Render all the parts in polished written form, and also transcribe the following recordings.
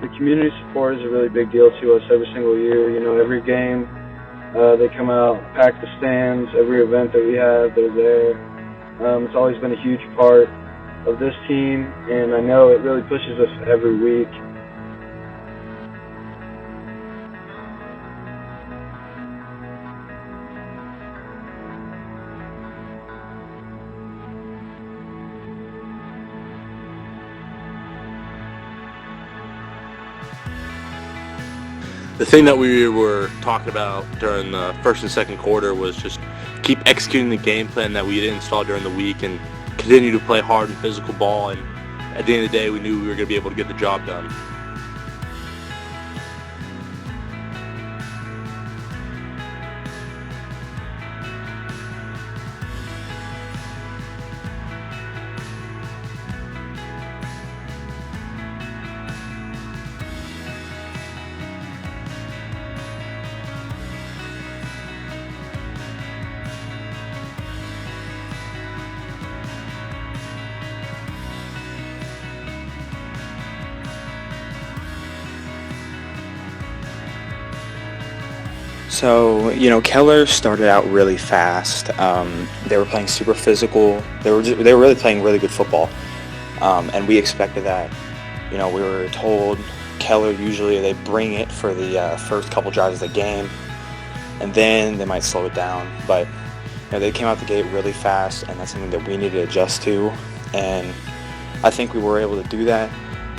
The community support is a really big deal to us every single year. You know, every game they come out, pack the stands. Every event that we have, they're there. It's always been a huge part of this team, and I know it really pushes us every week. The thing that we were talking about during the first and second quarter was just keep executing the game plan that we had installed during the week and continue to play hard and physical ball. And at the end of the day, we knew we were going to be able to get the job done. So, Keller started out really fast. They were playing super physical. They were really playing really good football, and we expected that. We were told Keller usually they bring it for the first couple drives of the game, and then they might slow it down. But they came out the gate really fast, and that's something that we needed to adjust to. And I think we were able to do that.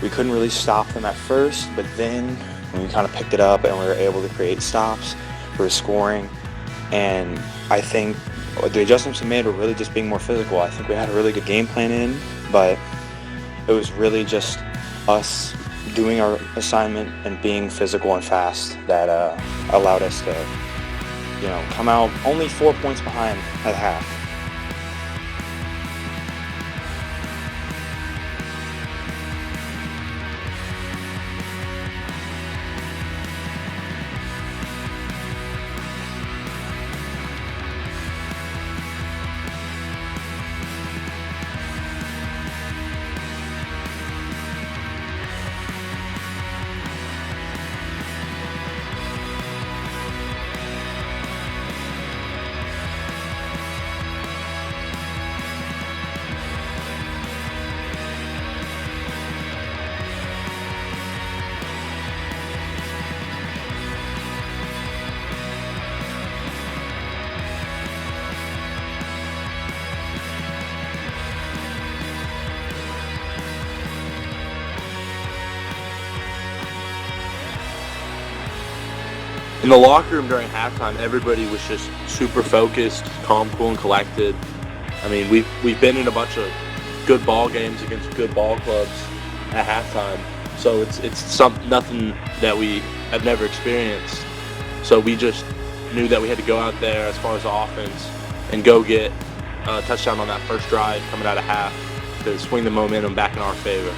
We couldn't really stop them at first, but then we kind of picked it up, and we were able to create stops. We were scoring, and I think the adjustments we made were really just being more physical. I think we had a really good game plan in, but it was really just us doing our assignment and being physical and fast that allowed us to, come out only 4 points behind at half. In the locker room during halftime, everybody was just super focused, calm, cool, and collected. I mean, we've been in a bunch of good ball games against good ball clubs at halftime, so it's nothing that we have never experienced. So we just knew that we had to go out there as far as the offense and go get a touchdown on that first drive coming out of half to swing the momentum back in our favor.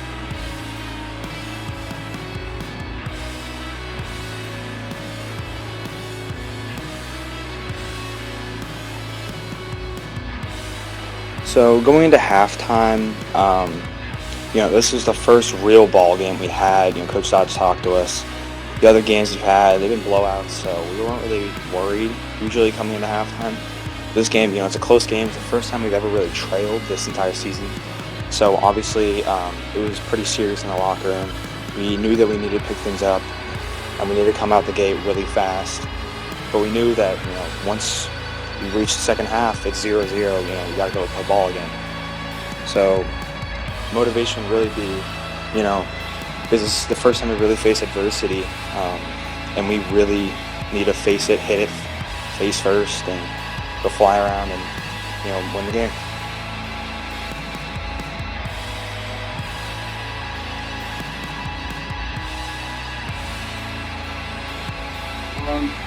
So going into halftime, this was the first real ball game we had. Coach Dodge talked to us. The other games we've had, they've been blowouts, so we weren't really worried usually coming into halftime. This game, it's a close game. It's the first time we've ever really trailed this entire season. So obviously, it was pretty serious in the locker room. We knew that we needed to pick things up, and we needed to come out the gate really fast. But we knew that, once we reach the second half, it's 0-0, we got to go play ball again. So motivation would really be, this is the first time we really face adversity, and we really need to face it, hit it face first, and go fly around and, win the game.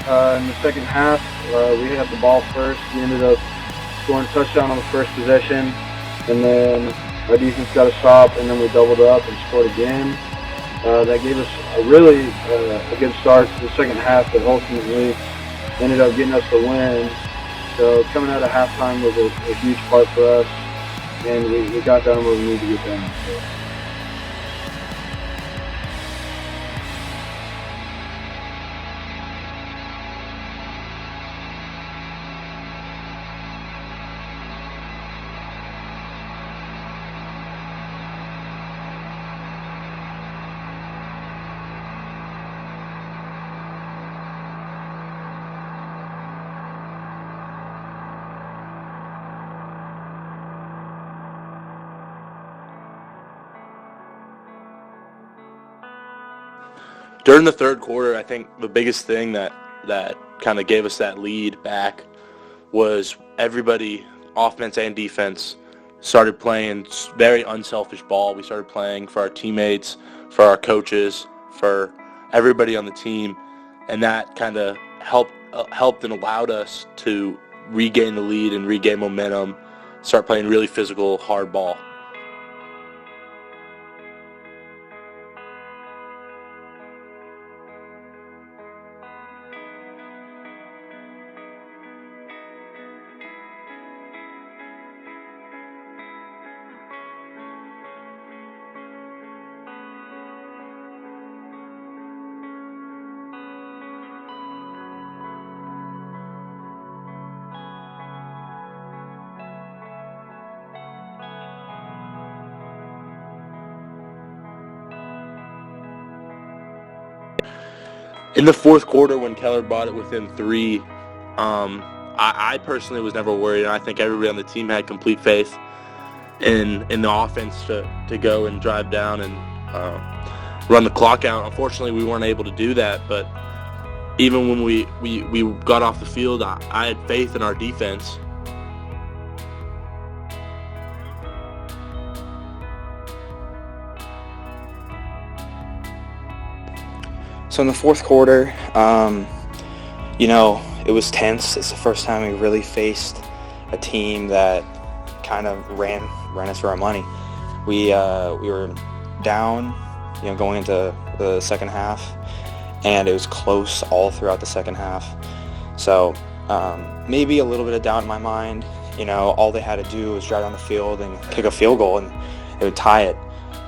In the second half, we had the ball first. We ended up scoring a touchdown on the first possession, and then our defense got a stop, and then we doubled up and scored again. That gave us a really a good start to the second half that ultimately ended up getting us the win. So coming out of halftime was a huge part for us, and we got down where we needed to get down. So. During the third quarter, I think the biggest thing that kind of gave us that lead back was everybody, offense and defense, started playing very unselfish ball. We started playing for our teammates, for our coaches, for everybody on the team, and that kind of helped and allowed us to regain the lead and regain momentum, start playing really physical, hard ball. In the fourth quarter, when Keller brought it within 3, I personally was never worried, and I think everybody on the team had complete faith in the offense to go and drive down and run the clock out. Unfortunately, we weren't able to do that, but even when we got off the field, I had faith in our defense. So in the fourth quarter, it was tense. It's the first time we really faced a team that kind of ran us for our money. We were down, going into the second half, and it was close all throughout the second half. So maybe a little bit of doubt in my mind. All they had to do was drive down the field and kick a field goal, and it would tie it.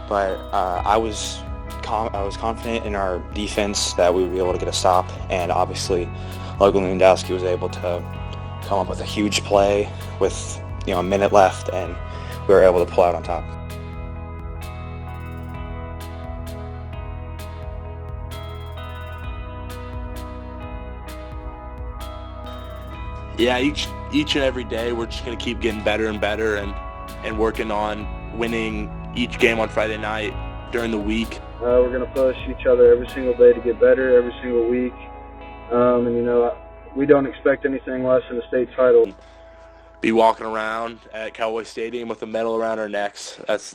But I was confident in our defense that we would be able to get a stop, and obviously Logan Lewandowski was able to come up with a huge play with a minute left, and we were able to pull out on top. Yeah, each and every day we're just going to keep getting better and better and working on winning each game on Friday night during the week. We're going to push each other every single day to get better every single week. We don't expect anything less than a state title. Be walking around at Cowboy Stadium with a medal around our necks. That's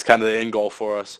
kind of the end goal for us.